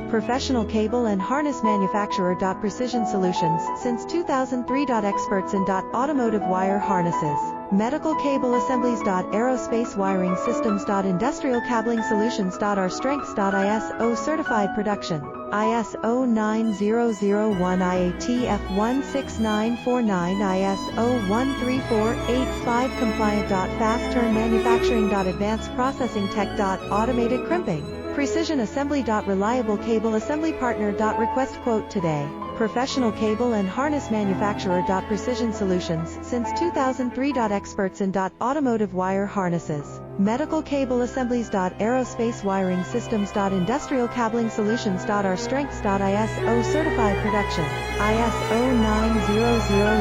Professional cable and harness manufacturer. Precision Solutions, since 2003. Experts in automotive wire harnesses, medical cable assemblies. Aerospace wiring systems. Industrial cabling solutions. Our strengths. ISO certified production, ISO 9001, IATF 16949, ISO 13485 compliant. Fast turn manufacturing. Advanced processing tech. Automated crimping, precision assembly. Reliable cable assembly partner. Request quote today. Professional cable and harness manufacturer. Precision Solutions, since 2003. Experts in automotive wire harnesses, medical cable assemblies. Aerospace wiring systems. Industrial cabling solutions. Our strengths. ISO certified production, ISO 9001.